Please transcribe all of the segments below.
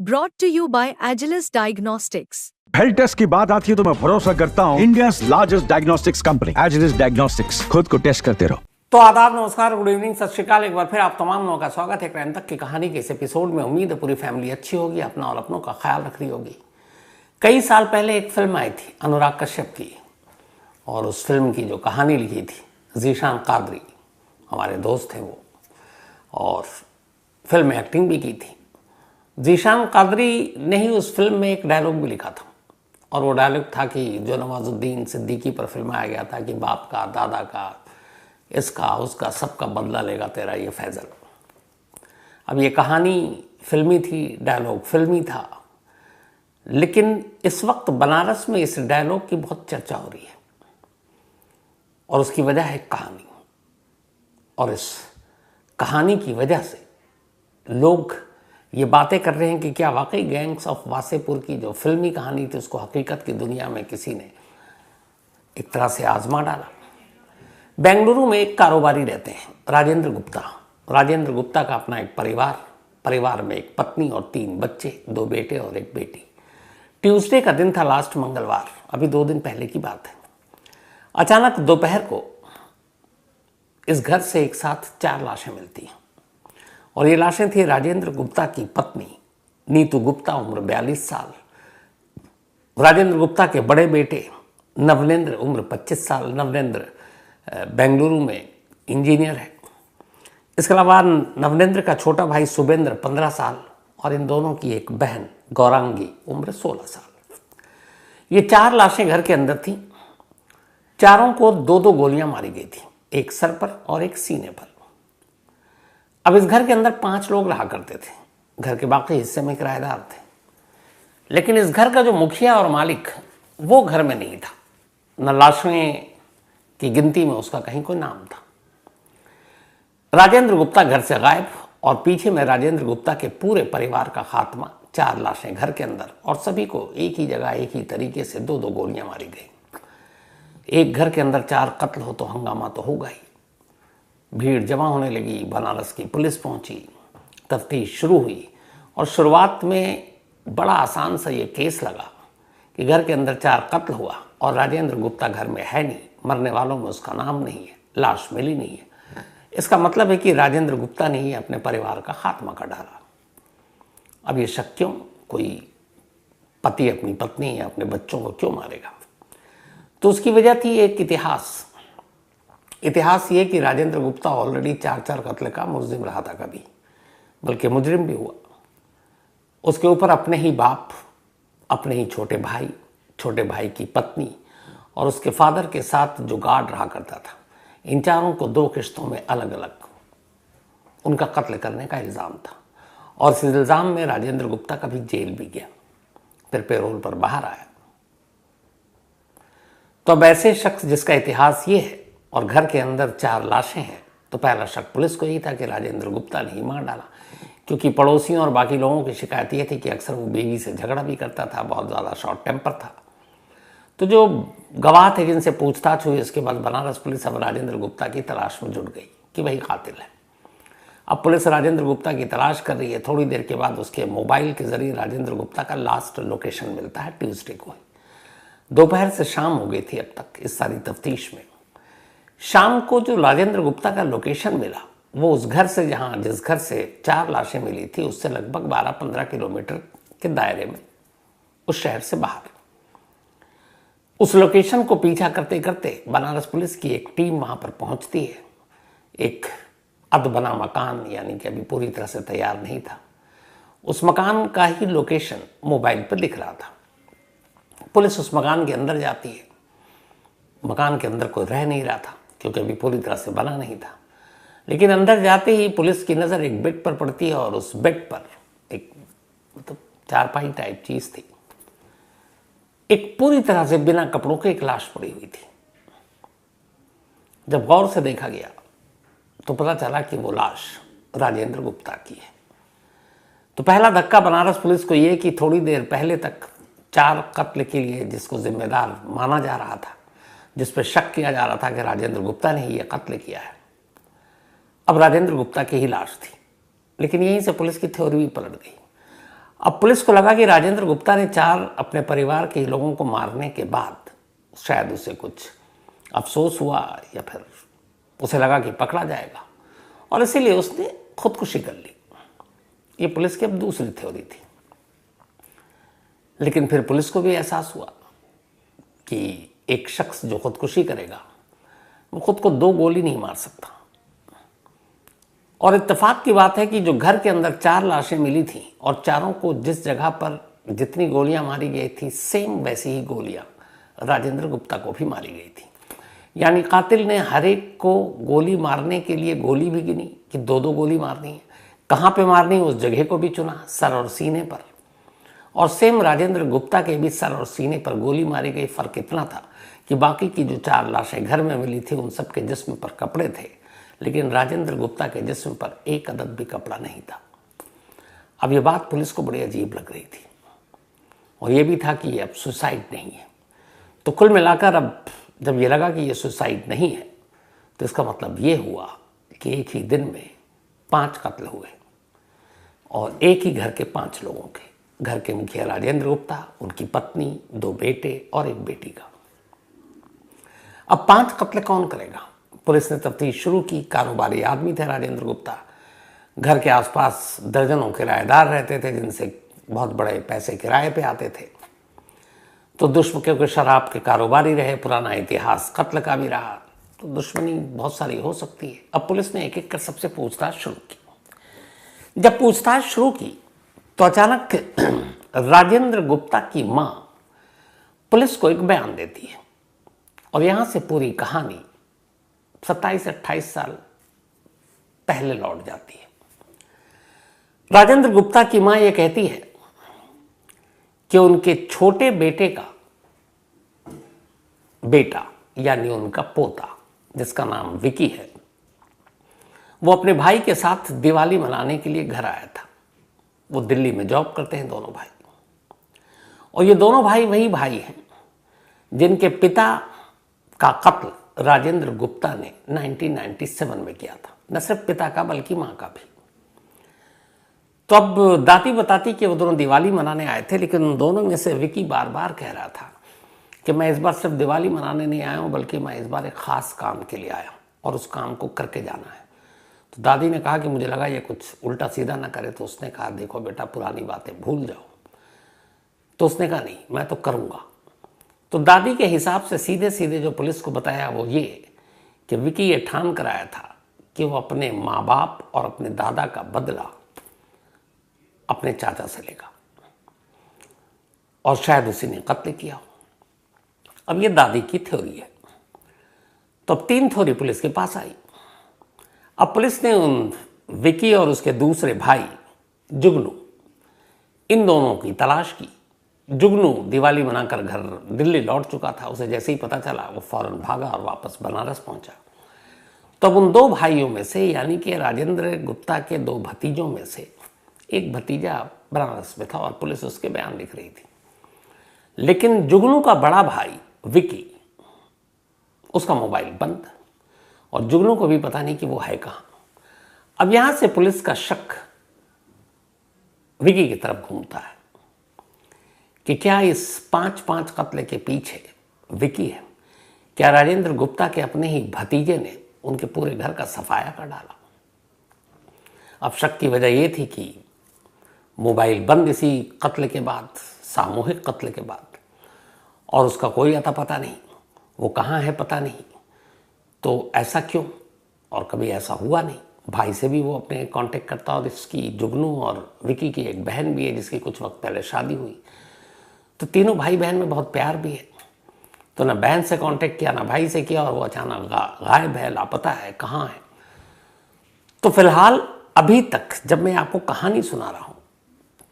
Brought to you by Agilus Diagnostics. Health test की बात आती है तो मैं भरोसा करता हूँ India largest diagnostics company Agilus Diagnostics. खुद को टेस्ट करते रहो। तो आदाब, नमस्कार, गुड इवनिंग, सत श्रीकाल। एक बार फिर आप तमाम लोगों का स्वागत है क्राइम तक की कहानी के इस एपिसोड में। उम्मीद है पूरी फैमिली अच्छी होगी, अपना और अपनों का ख्याल रख रही होगी। कई साल पहले एक फिल्म आई थी अनुराग कश्यप की, और उस फिल्म की जो कहानी लिखी थी ज़ीशान कादरी, हमारे दोस्त थे वो, और फिल्म में एक्टिंग भी की थी। ज़ीशान कादरी ने ही उस फिल्म में एक डायलॉग भी लिखा था, और वो डायलॉग था कि जो नवाजुद्दीन सिद्दीकी पर फिल्माया गया था कि बाप का, दादा का, इसका उसका सबका बदला लेगा तेरा ये फैजल। अब ये कहानी फिल्मी थी, डायलॉग फिल्मी था, लेकिन इस वक्त बनारस में इस डायलॉग की बहुत चर्चा हो रही है, और उसकी वजह है कहानी। और इस कहानी की वजह से लोग ये बातें कर रहे हैं कि क्या वाकई गैंग्स ऑफ वासेपुर की जो फिल्मी कहानी थी उसको हकीकत की दुनिया में किसी ने एक तरह से आजमा डाला। बेंगलुरु में एक कारोबारी रहते हैं राजेंद्र गुप्ता। राजेंद्र गुप्ता का अपना एक परिवार में एक पत्नी और 3 बच्चे, 2 बेटे और 1 बेटी। ट्यूसडे का दिन था, लास्ट मंगलवार, अभी 2 दिन पहले की बात है। अचानक दोपहर को इस घर से एक साथ 4 लाशें मिलती हैं, और ये लाशें थी राजेंद्र गुप्ता की पत्नी नीतू गुप्ता, उम्र 42 साल, राजेंद्र गुप्ता के बड़े बेटे नवलेंद्र, उम्र 25 साल। नवलेंद्र बेंगलुरु में इंजीनियर है। इसके अलावा नवलेंद्र का छोटा भाई शुभेंद्र 15 साल, और इन दोनों की एक बहन गौरांगी, उम्र 16 साल। ये 4 लाशें घर के अंदर थीं। चारों को 2-2 गोलियां मारी गई थी, एक सर पर और एक सीने पर। अब इस घर के अंदर 5 लोग रहा करते थे, घर के बाकी हिस्से में किराएदार थे, लेकिन इस घर का जो मुखिया और मालिक वो घर में नहीं था। न लाशें की गिनती में उसका कहीं कोई नाम था। राजेंद्र गुप्ता घर से गायब, और पीछे में राजेंद्र गुप्ता के पूरे परिवार का खात्मा। 4 लाशें घर के अंदर, और सभी को एक ही जगह एक ही तरीके से 2-2 गोलियां मारी गई। एक घर के अंदर 4 कत्ल हो तो हंगामा तो होगा ही। भीड़ जमा होने लगी, बनारस की पुलिस पहुंची, तफ्तीश शुरू हुई, और शुरुआत में बड़ा आसान सा ये केस लगा कि घर के अंदर 4 कत्ल हुआ और राजेंद्र गुप्ता घर में है नहीं, मरने वालों में उसका नाम नहीं है, लाश मिली नहीं है। इसका मतलब है कि राजेंद्र गुप्ता ने ही अपने परिवार का खात्मा कर डाला। अब ये शक क्यों? कोई पति अपनी पत्नी या अपने बच्चों को क्यों मारेगा? तो उसकी वजह थी एक इतिहास ये कि राजेंद्र गुप्ता ऑलरेडी 4 कत्ल का मुलजिम रहा था कभी, बल्कि मुजरिम भी हुआ। उसके ऊपर अपने ही बाप, अपने ही छोटे भाई की पत्नी और उसके फादर के साथ जो गार्ड रहा करता था, इन चारों को 2 किश्तों में अलग अलग उनका कत्ल करने का इल्ज़ाम था। और इस इल्ज़ाम में राजेंद्र गुप्ता कभी जेल भी गया, फिर पैरोल पर बाहर आया। तो अब ऐसे शख्स जिसका इतिहास ये है और घर के अंदर 4 लाशें हैं, तो पहला शक पुलिस को यही था कि राजेंद्र गुप्ता ने ही मार डाला, क्योंकि पड़ोसियों और बाकी लोगों की शिकायत ये थी कि अक्सर वो बीवी से झगड़ा भी करता था, बहुत ज़्यादा शॉर्ट टेम्पर था। तो जो गवाह थे जिनसे पूछताछ हुई, उसके बाद बनारस पुलिस अब राजेंद्र गुप्ता की तलाश में जुट गई कि वही कातिल है। अब पुलिस राजेंद्र गुप्ता की तलाश कर रही है। थोड़ी देर के बाद उसके मोबाइल के जरिए राजेंद्र गुप्ता का लास्ट लोकेशन मिलता है, ट्यूसडे को। दोपहर से शाम हो गई थी अब तक इस सारी तफ्तीश में। शाम को जो राजेंद्र गुप्ता का लोकेशन मिला, वो उस घर से जिस घर से 4 लाशें मिली थी, उससे लगभग 12-15 किलोमीटर के दायरे में, उस शहर से बाहर। उस लोकेशन को पीछा करते करते बनारस पुलिस की एक टीम वहां पर पहुंचती है। एक अधबना मकान, यानी कि अभी पूरी तरह से तैयार नहीं था, उस मकान का ही लोकेशन मोबाइल पर दिख रहा था। पुलिस उस मकान के अंदर जाती है। मकान के अंदर कोई रह नहीं रहा था, क्योंकि अभी पूरी तरह से बना नहीं था। लेकिन अंदर जाते ही पुलिस की नज़र एक बेड पर पड़ती है, और उस बेड पर एक चारपाई टाइप चीज़ थी। एक पूरी तरह से बिना कपड़ों के एक लाश पड़ी हुई थी। जब गौर से देखा गया तो पता चला कि वो लाश राजेंद्र गुप्ता की है। तो पहला धक्का बनारस पुलिस को ये कि थोड़ी देर पहले तक 4 कत्ल के लिए जिसको जिम्मेदार माना जा रहा था, जिस पर शक किया जा रहा था कि राजेंद्र गुप्ता ने ही यह कत्ल किया है, अब राजेंद्र गुप्ता की ही लाश थी। लेकिन यहीं से पुलिस की थ्योरी भी पलट गई। अब पुलिस को लगा कि राजेंद्र गुप्ता ने 4 अपने परिवार के लोगों को मारने के बाद शायद उसे कुछ अफसोस हुआ या फिर उसे लगा कि पकड़ा जाएगा और इसीलिए उसने खुदकुशी कर ली। ये पुलिस की अब दूसरी थ्योरी थी। लेकिन फिर पुलिस को भी एहसास हुआ कि एक शख्स जो खुदकुशी करेगा वो खुद को 2 गोली नहीं मार सकता। और इत्तेफाक की बात है कि जो घर के अंदर 4 लाशें मिली थीं और चारों को जिस जगह पर जितनी गोलियां मारी गई थी सेम वैसी ही गोलियां राजेंद्र गुप्ता को भी मारी गई थी। यानी कातिल ने हर एक को गोली मारने के लिए गोली भी गिनी कि 2-2 गोली मारनी है। कहाँ पे मारनी है उस जगह को भी चुना, सर और सीने पर। और सेम राजेंद्र गुप्ता के भी सर और सीने पर गोली मारी गई। फर्क इतना था कि बाकी की जो 4 लाशें घर में मिली थी उन सब के जिस्म पर कपड़े थे, लेकिन राजेंद्र गुप्ता के जिस्म पर एक अदद भी कपड़ा नहीं था। अब ये बात पुलिस को बड़ी अजीब लग रही थी और ये भी था कि ये अब सुसाइड नहीं है। तो कुल मिलाकर अब जब ये लगा कि ये सुसाइड नहीं है तो इसका मतलब ये हुआ कि एक ही दिन में 5 कत्ल हुए और एक ही घर के 5 लोगों के। घर के मुखिया राजेंद्र गुप्ता, उनकी पत्नी, 2 बेटे और 1 बेटी का। अब 5 कत्ल कौन करेगा? पुलिस ने तफ्तीश शुरू की। कारोबारी आदमी थे राजेंद्र गुप्ता। घर के आसपास दर्जनों किराएदार रहते थे जिनसे बहुत बड़े पैसे किराए पे आते थे। तो दुश्मन, क्योंकि शराब के कारोबारी रहे, पुराना इतिहास कत्ल का भी रहा, तो दुश्मनी बहुत सारी हो सकती है। अब पुलिस ने एक एक कर सबसे पूछताछ शुरू की। जब पूछताछ शुरू की तो अचानक राजेंद्र गुप्ता की मां पुलिस को एक बयान देती है और यहां से पूरी कहानी 27-28 साल पहले लौट जाती है। राजेंद्र गुप्ता की मां यह कहती है कि उनके छोटे बेटे का बेटा यानी उनका पोता, जिसका नाम विकी है, वो अपने भाई के साथ दिवाली मनाने के लिए घर आया था। वो दिल्ली में जॉब करते हैं दोनों भाई, और ये दोनों भाई वही भाई हैं जिनके पिता का कत्ल राजेंद्र गुप्ता ने 1997 में किया था। न सिर्फ पिता का बल्कि मां का भी। तो अब दादी बताती कि वो दोनों दिवाली मनाने आए थे, लेकिन उन दोनों में से विकी बार बार कह रहा था कि मैं इस बार सिर्फ दिवाली मनाने नहीं आया हूं, बल्कि मैं इस बार एक खास काम के लिए आया हूं और उस काम को करके जाना है। तो दादी ने कहा कि मुझे लगा ये कुछ उल्टा सीधा ना करे। तो उसने कहा देखो बेटा, पुरानी बातें भूल जाओ। तो उसने कहा नहीं, मैं तो करूंगा। तो दादी के हिसाब से सीधे सीधे जो पुलिस को बताया वो ये कि विकी ये ठान कर आया था कि वो अपने माँ बाप और अपने दादा का बदला अपने चाचा से लेगा और शायद उसी ने कत्ल किया हो। अब ये दादी की थ्योरी है। तो अब 3 थ्योरी पुलिस के पास आई। अब पुलिस ने उन विकी और उसके दूसरे भाई जुगनू, इन दोनों की तलाश की। जुगनू दिवाली मनाकर घर दिल्ली लौट चुका था। उसे जैसे ही पता चला वो फौरन भागा और वापस बनारस पहुंचा। तो अब उन 2 भाइयों में से, यानी कि राजेंद्र गुप्ता के 2 भतीजों में से एक भतीजा बनारस में था और पुलिस उसके बयान लिख रही थी। लेकिन जुगनू का बड़ा भाई विकी, उसका मोबाइल बंद और जुगनू को भी पता नहीं कि वो है कहां। अब यहां से पुलिस का शक विकी की तरफ घूमता है कि क्या इस 5-5 कत्ल के पीछे विकी है? क्या राजेंद्र गुप्ता के अपने ही भतीजे ने उनके पूरे घर का सफाया कर डाला? अब शक की वजह यह थी कि मोबाइल बंद इसी कत्ल के बाद, सामूहिक कत्ल के बाद, और उसका कोई अता पता नहीं, वो कहाँ है पता नहीं। तो ऐसा क्यों? और कभी ऐसा हुआ नहीं। भाई से भी वो अपने कांटेक्ट करता, और इसकी जुगनू और विकी की एक बहन भी है जिसकी कुछ वक्त पहले शादी हुई। तो तीनों भाई बहन में बहुत प्यार भी है। तो ना बहन से कांटेक्ट किया ना भाई से किया, और वो अचानक गायब है, लापता है, कहाँ है। तो फिलहाल अभी तक जब मैं आपको कहानी सुना रहा हूं,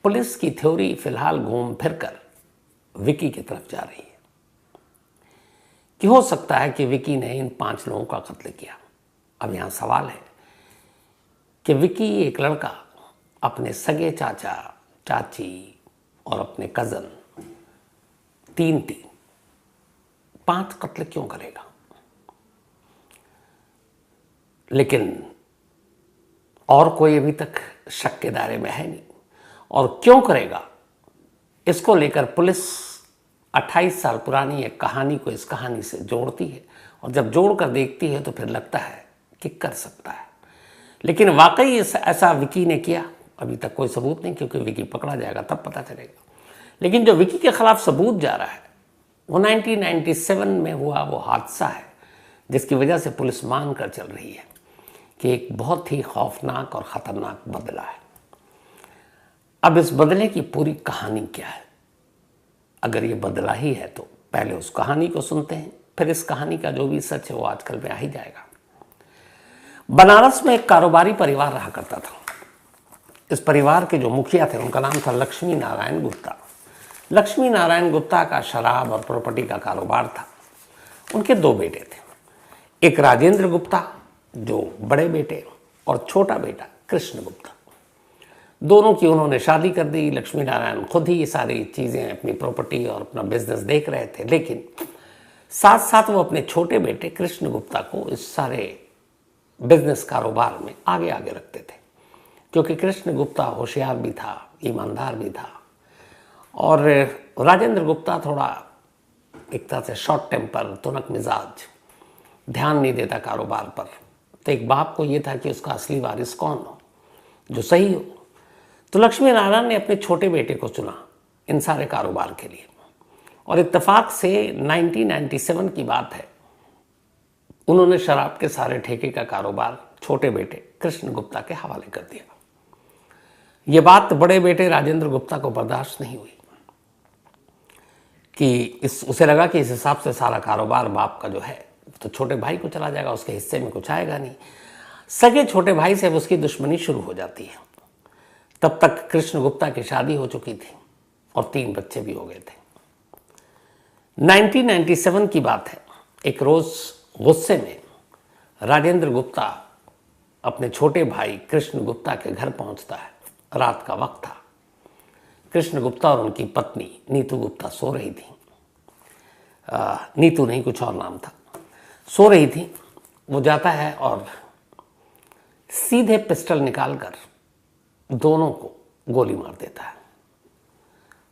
पुलिस की थ्योरी फिलहाल घूम फिर कर विकी की तरफ जा रही है कि हो सकता है कि विकी ने इन 5 लोगों का कत्ल किया। अब यहां सवाल है कि विकी एक लड़का अपने सगे चाचा, चाची और अपने कजन 3 5 कत्ल क्यों करेगा? लेकिन और कोई अभी तक शक के दायरे में है नहीं। और क्यों करेगा, इसको लेकर पुलिस 28 साल पुरानी एक कहानी को इस कहानी से जोड़ती है, और जब जोड़कर देखती है तो फिर लगता है कि कर सकता है। लेकिन वाकई ऐसा विकी ने किया, अभी तक कोई सबूत नहीं, क्योंकि विकी पकड़ा जाएगा तब पता चलेगा। लेकिन जो विकी के खिलाफ सबूत जा रहा है वो 1997 में हुआ वो हादसा है, जिसकी वजह से पुलिस मान कर चल रही है कि एक बहुत ही खौफनाक और ख़तरनाक बदला है। अब इस बदले की पूरी कहानी क्या है? अगर ये बदला ही है तो पहले उस कहानी को सुनते हैं, फिर इस कहानी का जो भी सच है वो आजकल में आ ही जाएगा। बनारस में एक कारोबारी परिवार रहा करता था। इस परिवार के जो मुखिया थे उनका नाम था लक्ष्मी नारायण गुप्ता। लक्ष्मी नारायण गुप्ता का शराब और प्रॉपर्टी का कारोबार था। उनके 2 बेटे थे, एक राजेंद्र गुप्ता जो बड़े बेटे, और छोटा बेटा कृष्ण गुप्ता। दोनों की उन्होंने शादी कर दी। लक्ष्मी नारायण खुद ही ये सारी चीज़ें, अपनी प्रॉपर्टी और अपना बिजनेस देख रहे थे, लेकिन साथ साथ वो अपने छोटे बेटे कृष्ण गुप्ता को इस सारे बिजनेस कारोबार में आगे आगे रखते थे, क्योंकि कृष्ण गुप्ता होशियार भी था, ईमानदार भी था, और राजेंद्र गुप्ता थोड़ा एक तरह से शॉर्ट टेम्पर, तुनक मिजाज, ध्यान नहीं देता कारोबार पर। तो एक बाप को ये था कि उसका असली वारिस कौन हो, जो सही हो। तो लक्ष्मी नारायण ने अपने छोटे बेटे को चुना इन सारे कारोबार के लिए, और इत्तेफाक से 1997 की बात है, उन्होंने शराब के सारे ठेके का कारोबार छोटे बेटे कृष्ण गुप्ता के हवाले कर दिया। ये बात बड़े बेटे राजेंद्र गुप्ता को बर्दाश्त नहीं हुई कि उसे लगा कि इस हिसाब से सारा कारोबार बाप का जो है तो छोटे भाई को चला जाएगा, उसके हिस्से में कुछ आएगा नहीं। सगे छोटे भाई से अब उसकी दुश्मनी शुरू हो जाती है। तब तक कृष्ण गुप्ता की शादी हो चुकी थी और 3 बच्चे भी हो गए थे। 1997 की बात है। एक रोज गुस्से में राजेंद्र गुप्ता अपने छोटे भाई कृष्ण गुप्ता के घर पहुंचता है। रात का वक्त था। कृष्ण गुप्ता और उनकी पत्नी नीतू गुप्ता सो रही थी। नीतू नहीं, कुछ और नाम था। सो रही थी। वो जाता है और सीधे पिस्टल निकालकर दोनों को गोली मार देता है।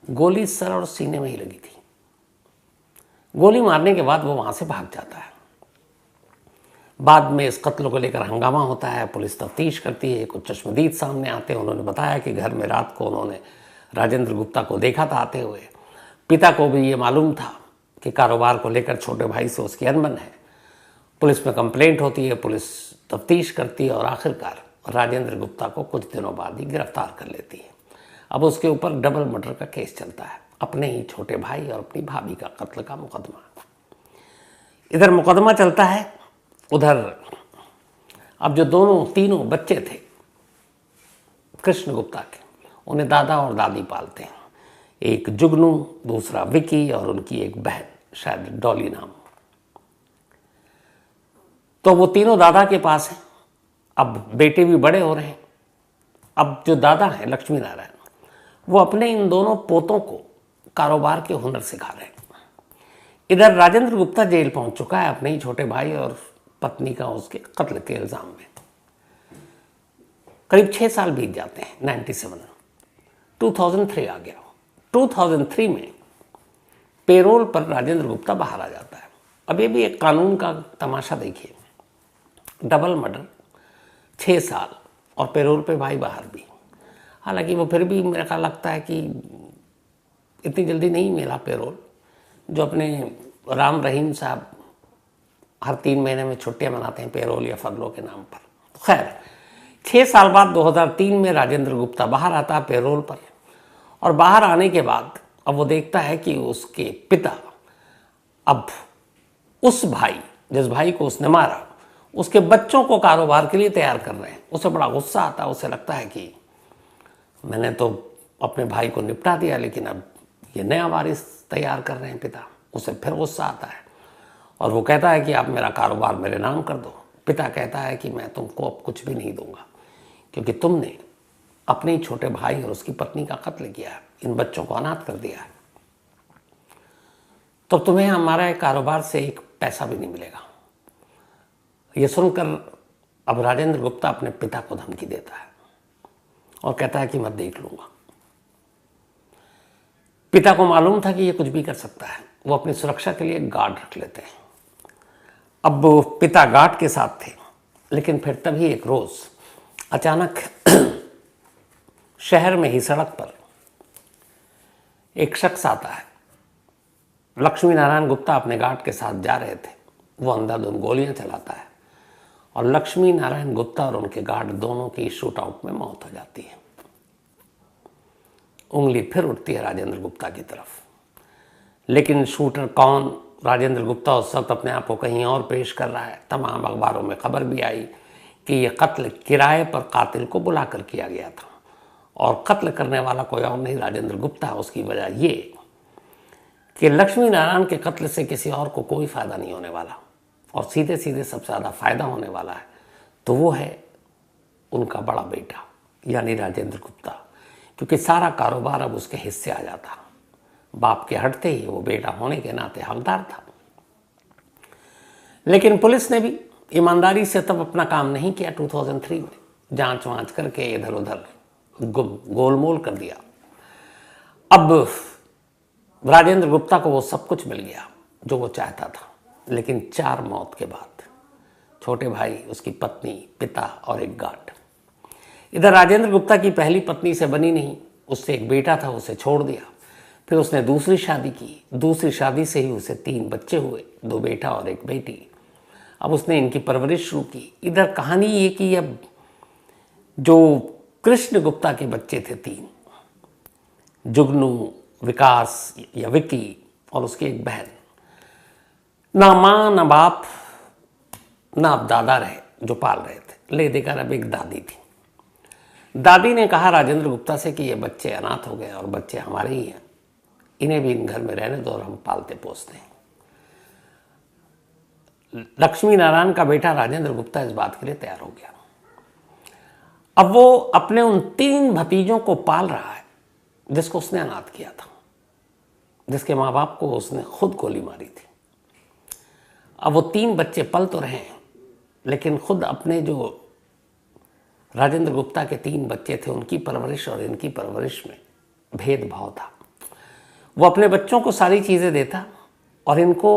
गोली सर और सीने में ही लगी थी। गोली मारने के बाद वो वहां से भाग जाता है। बाद में इस कत्ल को लेकर हंगामा होता है, पुलिस तफ्तीश करती है, कुछ चश्मदीद सामने आते हैं। उन्होंने बताया कि घर में रात को उन्होंने राजेंद्र गुप्ता को देखा था आते हुए। पिता को भी ये मालूम था कि कारोबार को लेकर छोटे भाई से उसकी अनबन है। पुलिस में कंप्लेंट होती है, पुलिस तफ्तीश करती है और आखिरकार राजेंद्र गुप्ता को कुछ दिनों बाद ही गिरफ्तार कर लेती है। अब उसके ऊपर डबल मर्डर का केस चलता है, अपने ही छोटे भाई और अपनी भाभी का कत्ल का मुकदमा। इधर मुकदमा चलता है, उधर अब जो तीनों बच्चे थे कृष्ण गुप्ता के, उन्हें दादा और दादी पालते हैं। एक जुगनू, दूसरा विकी और उनकी एक बहन, शायद डॉली नाम। तो वो तीनों दादा के पास हैं। अब बेटे भी बड़े हो रहे हैं। अब जो दादा हैं लक्ष्मी नारायण, वो अपने इन दोनों पोतों को कारोबार के हुनर सिखा रहे हैं। इधर राजेंद्र गुप्ता जेल पहुंच चुका है अपने ही छोटे भाई और पत्नी का उसके कत्ल के इल्जाम में। करीब 6 साल बीत जाते हैं। 97 2003 आ गया। 2003 में पेरोल पर राजेंद्र गुप्ता बाहर आ जाता है। अब ये भी एक कानून का तमाशा देखिए, डबल मर्डर, 6 साल और पेरोल पे भाई बाहर भी। हालांकि वो फिर भी मेरे ख्याल लगता है कि इतनी जल्दी नहीं मिला पेरोल। जो अपने राम रहीम साहब हर 3 महीने में छुट्टियां मनाते हैं पेरोल या फगलों के नाम पर। खैर 6 साल बाद 2003 में राजेंद्र गुप्ता बाहर आता है पेरोल पर। और बाहर आने के बाद अब वो देखता है कि उसके पिता अब उस भाई, जिस भाई को उसने मारा, उसके बच्चों को कारोबार के लिए तैयार कर रहे हैं। उसे बड़ा गुस्सा आता है। उसे लगता है कि मैंने तो अपने भाई को निपटा दिया, लेकिन अब ये नया वारिस तैयार कर रहे हैं पिता। उसे फिर गुस्सा आता है और वो कहता है कि आप मेरा कारोबार मेरे नाम कर दो। पिता कहता है कि मैं तुमको अब कुछ भी नहीं दूंगा, क्योंकि तुमने अपने ही छोटे भाई और उसकी पत्नी का कत्ल किया है, इन बच्चों को अनाथ कर दिया है, तो तुम्हें हमारे कारोबार से एक पैसा भी नहीं मिलेगा। ये सुनकर अब राजेंद्र गुप्ता अपने पिता को धमकी देता है और कहता है कि मैं देख लूंगा। पिता को मालूम था कि ये कुछ भी कर सकता है, वो अपनी सुरक्षा के लिए गार्ड रख लेते हैं। अब वो पिता गार्ड के साथ थे, लेकिन फिर तभी एक रोज अचानक शहर में ही सड़क पर एक शख्स आता है। लक्ष्मी नारायण गुप्ता अपने गार्ड के साथ जा रहे थे, वो अंधाधुंध गोलियां चलाता है और लक्ष्मी नारायण गुप्ता और उनके गार्ड दोनों की शूट आउट में मौत हो जाती है। उंगली फिर उठती है राजेंद्र गुप्ता की तरफ, लेकिन शूटर कौन? राजेंद्र गुप्ता उस वक्त अपने आप को कहीं और पेश कर रहा है। तमाम अखबारों में खबर भी आई कि यह कत्ल किराए पर कातिल को बुलाकर किया गया था और कत्ल करने वाला कोई और नहीं राजेंद्र गुप्ता। उसकी वजह ये कि लक्ष्मी नारायण के कत्ल से किसी और को कोई फायदा नहीं होने वाला और सीधे सीधे सबसे ज़्यादा फायदा होने वाला है तो वो है उनका बड़ा बेटा यानी राजेंद्र गुप्ता, क्योंकि सारा कारोबार अब उसके हिस्से आ जाता। बाप के हटते ही वो बेटा होने के नाते हकदार था। लेकिन पुलिस ने भी ईमानदारी से तब अपना काम नहीं किया। 2003 में जांच वांच करके इधर उधर गोलमोल कर दिया। अब राजेंद्र गुप्ता को वो सब कुछ मिल गया जो वो चाहता था, लेकिन 4 मौत के बाद छोटे भाई, उसकी पत्नी, पिता और एक गार्ड। इधर राजेंद्र गुप्ता की पहली पत्नी से बनी नहीं, उससे एक बेटा था, उसे छोड़ दिया। फिर उसने दूसरी शादी की, दूसरी शादी से ही उसे 3 बच्चे हुए, 2 बेटा और एक बेटी। अब उसने इनकी परवरिश शुरू की। इधर कहानी ये कि अब जो कृष्ण गुप्ता के बच्चे थे 3, जुगनू, विकास या विक्की और उसकी एक बहन, ना माँ ना बाप ना अब दादा रहे जो पाल रहे थे, ले देकर अब एक दादी थी। दादी ने कहा राजेंद्र गुप्ता से कि ये बच्चे अनाथ हो गए और बच्चे हमारे ही हैं, इन्हें भी इन घर में रहने दो और हम पालते पोसते हैं। लक्ष्मी नारायण का बेटा राजेंद्र गुप्ता इस बात के लिए तैयार हो गया। अब वो अपने उन 3 भतीजों को पाल रहा है जिसको उसने अनाथ किया था, जिसके माँ बाप को उसने खुद गोली मारी थी। अब वो 3 बच्चे पल तो रहे हैं, लेकिन खुद अपने जो राजेंद्र गुप्ता के 3 बच्चे थे उनकी परवरिश और इनकी परवरिश में भेदभाव था। वो अपने बच्चों को सारी चीज़ें देता और इनको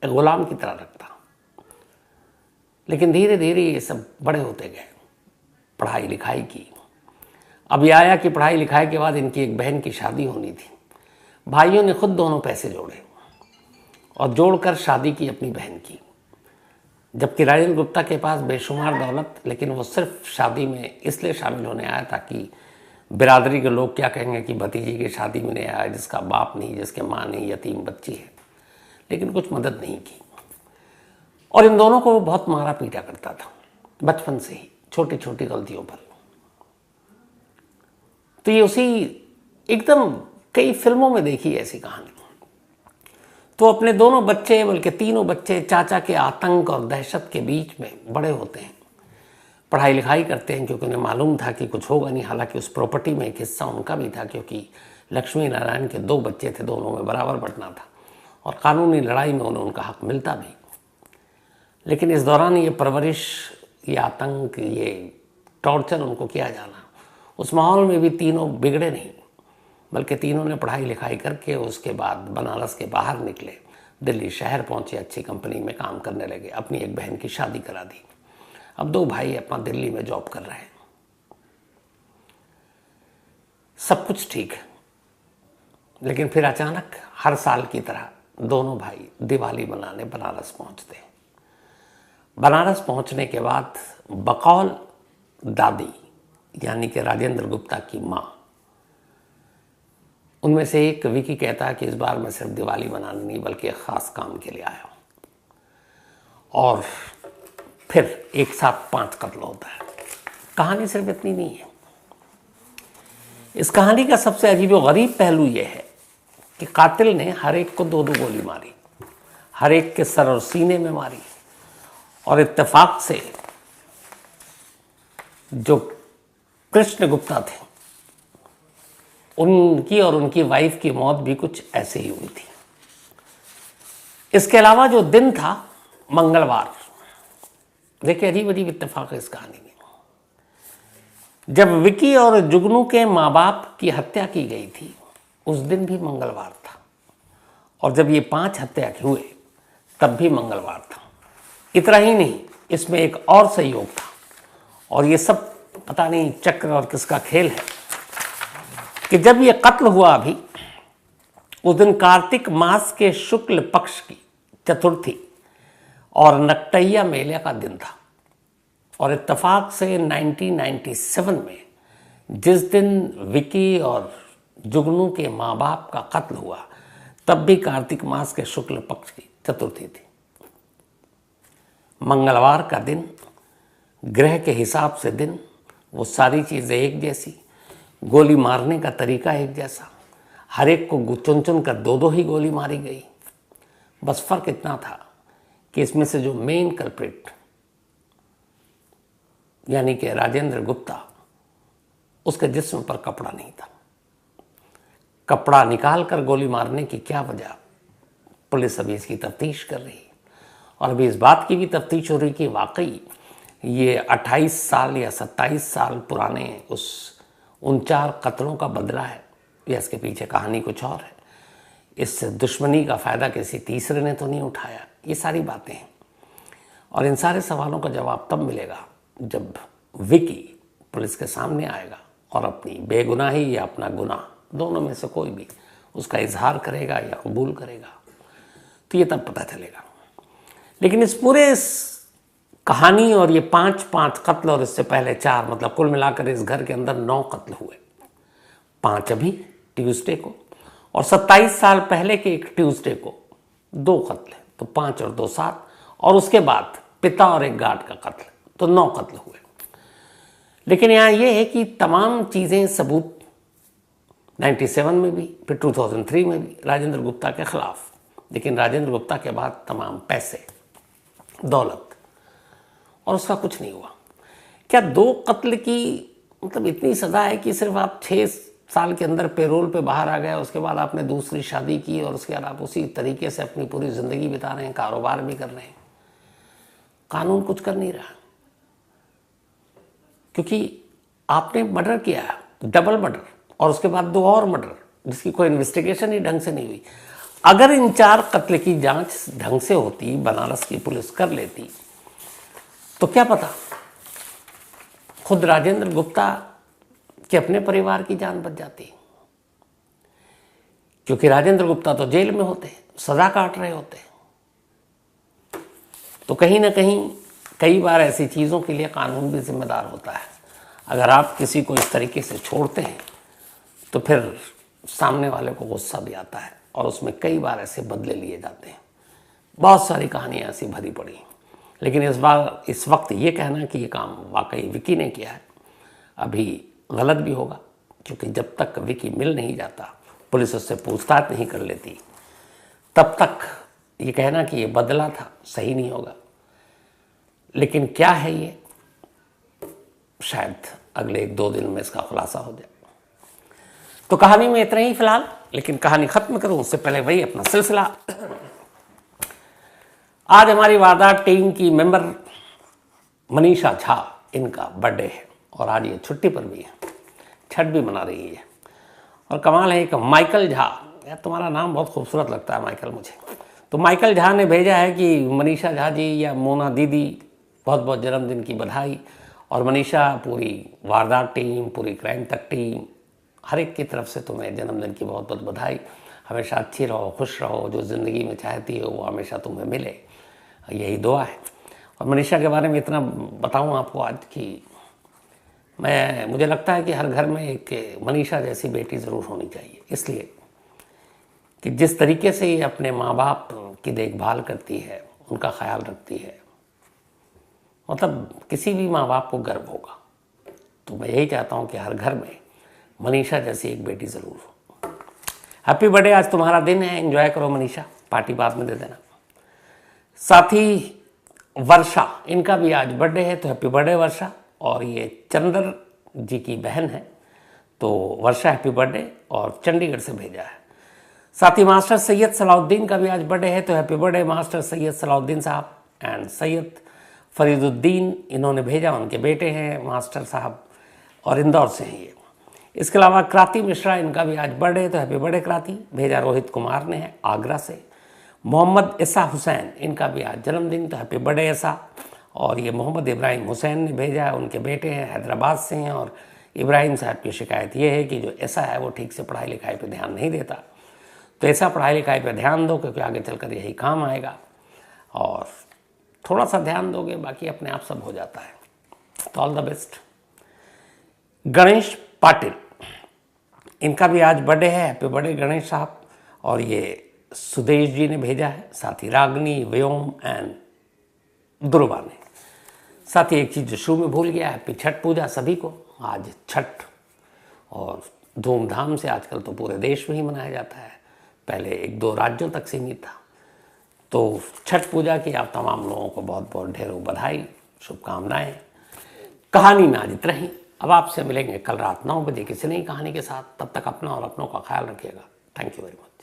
एक गुलाम की तरह रखता। लेकिन धीरे धीरे ये सब बड़े होते गए, पढ़ाई लिखाई की। अब ये आया कि पढ़ाई लिखाई के बाद इनकी एक बहन की शादी होनी थी। भाइयों ने खुद दोनों पैसे जोड़े और जोड़कर शादी की अपनी बहन की, जबकि राजेंद्र गुप्ता के पास बेशुमार दौलत, लेकिन वो सिर्फ शादी में इसलिए शामिल होने आया ताकि बिरादरी के लोग क्या कहेंगे कि भतीजी की शादी में नहीं आया, जिसका बाप नहीं, जिसके माँ नहीं, यतीम बच्ची है। लेकिन कुछ मदद नहीं की और इन दोनों को वो बहुत मारा पीटा करता था बचपन से ही, छोटी छोटी गलतियों पर। तो ये उसी एकदम कई फिल्मों में देखी ऐसी कहानी। तो अपने दोनों बच्चे, बल्कि 3 बच्चे चाचा के आतंक और दहशत के बीच में बड़े होते हैं, पढ़ाई लिखाई करते हैं, क्योंकि उन्हें मालूम था कि कुछ होगा नहीं। हालांकि उस प्रॉपर्टी में एक हिस्सा उनका भी था, क्योंकि लक्ष्मी नारायण के 2 बच्चे थे, दोनों में बराबर बंटना था और कानूनी लड़ाई में उन्हें उनका हक मिलता भी। लेकिन इस दौरान ये परवरिश, ये आतंक, ये टॉर्चर उनको किया जाना, उस माहौल में भी तीनों बिगड़े नहीं, बल्कि तीनों ने पढ़ाई लिखाई करके उसके बाद बनारस के बाहर निकले, दिल्ली शहर पहुंचे, अच्छी कंपनी में काम करने लगे, अपनी एक बहन की शादी करा दी। अब 2 भाई अपना दिल्ली में जॉब कर रहे हैं, सब कुछ ठीक है। लेकिन फिर अचानक हर साल की तरह दोनों भाई दिवाली मनाने बनारस पहुंचते हैं। बनारस पहुंचने के बाद बकौल दादी यानी कि राजेंद्र गुप्ता की माँ, उनमें से एक विकी कहता है कि इस बार मैं सिर्फ दिवाली मनाने नहीं बल्कि एक ख़ास काम के लिए आया हूँ। और फिर एक साथ 5 कत्ल होता है। कहानी सिर्फ इतनी नहीं है। इस कहानी का सबसे अजीब और गरीब पहलू यह है कि कातिल ने हर एक को 2-2 गोली मारी, हर एक के सर और सीने में मारी, और इत्तेफाक से जो कृष्ण गुप्ता थे उनकी और उनकी वाइफ की मौत भी कुछ ऐसे ही हुई थी। इसके अलावा जो दिन था मंगलवार, देखिए अजीब अजीब इत्तेफाक है इस कहानी में। जब विकी और जुगनू के माँ बाप की हत्या की गई थी उस दिन भी मंगलवार था, और जब ये 5 हत्या हुए तब भी मंगलवार था। इतना ही नहीं, इसमें एक और संयोग था, और ये सब पता नहीं चक्र और किसका खेल है कि जब ये कत्ल हुआ अभी, उस दिन कार्तिक मास के शुक्ल पक्ष की चतुर्थी और नक्टैया मेले का दिन था। और इत्तेफाक से 1997 में जिस दिन विकी और जुगनू के माँ बाप का कत्ल हुआ, तब भी कार्तिक मास के शुक्ल पक्ष की चतुर्थी थी। मंगलवार का दिन, ग्रह के हिसाब से दिन, वो सारी चीज़ें एक जैसी, गोली मारने का तरीका एक जैसा, हर एक को चुन चुन कर 2-2 ही गोली मारी गई। बस फर्क इतना था कि इसमें से जो मेन कल्प्रिट यानी कि राजेंद्र गुप्ता, उसके जिस्म पर कपड़ा नहीं था। कपड़ा निकाल कर गोली मारने की क्या वजह, पुलिस अभी इसकी तफ्तीश कर रही है। और अभी इस बात की भी तफ्तीश हो रही कि वाकई ये 28 साल या 27 साल पुराने उन 4 कत्लों का बदला है, या इसके पीछे कहानी कुछ और है। इस दुश्मनी का फ़ायदा किसी तीसरे ने तो नहीं उठाया। ये सारी बातें हैं, और इन सारे सवालों का जवाब तब मिलेगा जब विकी पुलिस के सामने आएगा और अपनी बेगुनाही या अपना गुनाह, दोनों में से कोई भी, उसका इजहार करेगा या कबूल करेगा, तो ये तब पता चलेगा। लेकिन इस पूरे कहानी और ये 5 कत्ल और इससे पहले 4, मतलब कुल मिलाकर इस घर के अंदर 9 कत्ल हुए। 5 अभी ट्यूसडे को, और 27 साल पहले के एक ट्यूसडे को 2 कत्ल, तो 5 और 2 7, और उसके बाद पिता और एक गार्ड का कत्ल, तो 9 कत्ल हुए। लेकिन यहाँ ये है कि तमाम चीज़ें, सबूत 97 में भी, फिर 2003 में भी राजेंद्र गुप्ता के खिलाफ, लेकिन राजेंद्र गुप्ता के बाद तमाम पैसे, दौलत, और उसका कुछ नहीं हुआ। क्या 2 कत्ल की मतलब इतनी सज़ा है कि सिर्फ आप 6 साल के अंदर पेरोल पे बाहर आ गए, उसके बाद आपने दूसरी शादी की और उसके बाद आप उसी तरीके से अपनी पूरी ज़िंदगी बिता रहे हैं, कारोबार भी कर रहे हैं, कानून कुछ कर नहीं रहा, क्योंकि आपने मर्डर किया, डबल मर्डर, और उसके बाद 2 और मर्डर जिसकी कोई इन्वेस्टिगेशन ही ढंग से नहीं हुई। अगर इन 4 कत्ल की जांच ढंग से होती, बनारस की पुलिस कर लेती, तो क्या पता खुद राजेंद्र गुप्ता के अपने परिवार की जान बच जाती, क्योंकि राजेंद्र गुप्ता तो जेल में होते, सजा काट रहे होते। तो कहीं ना कहीं कई बार ऐसी चीज़ों के लिए कानून भी जिम्मेदार होता है। अगर आप किसी को इस तरीके से छोड़ते हैं तो फिर सामने वाले को गुस्सा भी आता है, और उसमें कई बार ऐसे बदले लिए जाते हैं। बहुत सारी कहानियाँ ऐसी भरी पड़ी। लेकिन इस वक्त ये कहना कि ये काम वाकई विकी ने किया है अभी गलत भी होगा, क्योंकि जब तक विकी मिल नहीं जाता, पुलिस उससे पूछताछ नहीं कर लेती, तब तक ये कहना कि ये बदला था सही नहीं होगा। लेकिन क्या है ये, शायद अगले 1-2 दिन में इसका खुलासा हो जाए। तो कहानी में इतना ही फिलहाल, लेकिन कहानी खत्म करूं उससे पहले वही अपना सिलसिला। आज हमारी वारदात टीम की मेंबर मनीषा झा, इनका बर्थडे है, और आज ये छुट्टी पर भी है, छठ भी मना रही है। और कमाल है, एक माइकल झा, यार तुम्हारा नाम बहुत खूबसूरत लगता है माइकल मुझे, तो माइकल झा ने भेजा है कि मनीषा झा जी या मोना दीदी बहुत बहुत जन्मदिन की बधाई। और मनीषा, पूरी वारदात टीम, पूरी क्राइम तक टीम, हर एक की तरफ से तुम्हें जन्मदिन की बहुत बहुत बधाई। हमेशा अच्छी रहो, खुश रहो, जो ज़िंदगी में चाहती हो वो हमेशा तुम्हें मिले, यही दुआ है। और मनीषा के बारे में इतना बताऊं आपको आज कि मुझे लगता है कि हर घर में एक मनीषा जैसी बेटी ज़रूर होनी चाहिए, इसलिए कि जिस तरीके से ये अपने माँ बाप की देखभाल करती है, उनका ख्याल रखती है, मतलब किसी भी माँ बाप को गर्व होगा। तो मैं यही चाहता हूँ कि हर घर में मनीषा जैसी एक बेटी ज़रूर हो। हैप्पी बर्थडे, आज तुम्हारा दिन है, एंजॉय करो मनीषा, पार्टी बाद में दे देना। साथ ही वर्षा, इनका भी आज बर्थडे है, तो हैप्पी बर्थडे वर्षा। और ये चंद्र जी की बहन है, तो वर्षा हैप्पी बर्थडे, और चंडीगढ़ से भेजा है। साथ ही मास्टर सैयद सलाउद्दीन का भी आज बर्थडे है, तो happy birthday master Syed Salahuddin Sahab. And Syed Fariduddin इन्होंने भेजा, उनके बेटे हैं मास्टर साहब, और इंदौर से हैं ये। इसके अलावा क्रांति मिश्रा, इनका भी आज बर्थडे, तो हैप्पी बर्थडे क्रांति। भेजा रोहित कुमार ने है आगरा से। मोहम्मद इसा हुसैन, इनका भी आज जन्मदिन, तो हैप्पी बर्थडे इसा। और ये मोहम्मद इब्राहिम हुसैन ने भेजा है, उनके बेटे हैं, हैदराबाद से हैं। और इब्राहिम साहब की शिकायत ये है कि जो ऐसा है वो ठीक से पढ़ाई लिखाई पे ध्यान नहीं देता। तो ऐसा पढ़ाई लिखाई पे ध्यान दो, क्योंकि आगे चलकर यही काम आएगा। और थोड़ा सा ध्यान दोगे, बाकी अपने आप सब हो जाता है। तो all the best. Ganesh Patil, इनका भी आज बर्थडे है, हैप्पी बर्थडे गणेश साहब। और ये सुदेश जी ने भेजा है, साथ ही रागनी, व्योम एंड दुर्वा ने। साथ ही एक चीज़ जो शुरू में भूल गया, हैप्पी छठ पूजा सभी को। आज छठ और धूमधाम से आजकल तो पूरे देश में ही मनाया जाता है, पहले 1-2 राज्यों तक सीमित था। तो छठ पूजा की आप तमाम लोगों को बहुत बहुत ढेरों बधाई, शुभकामनाएं। कहानी में आज इतना ही। अब आपसे मिलेंगे कल रात 9 बजे किसी नई कहानी के साथ। तब तक अपना और अपनों का ख्याल रखिएगा। Thank you very much.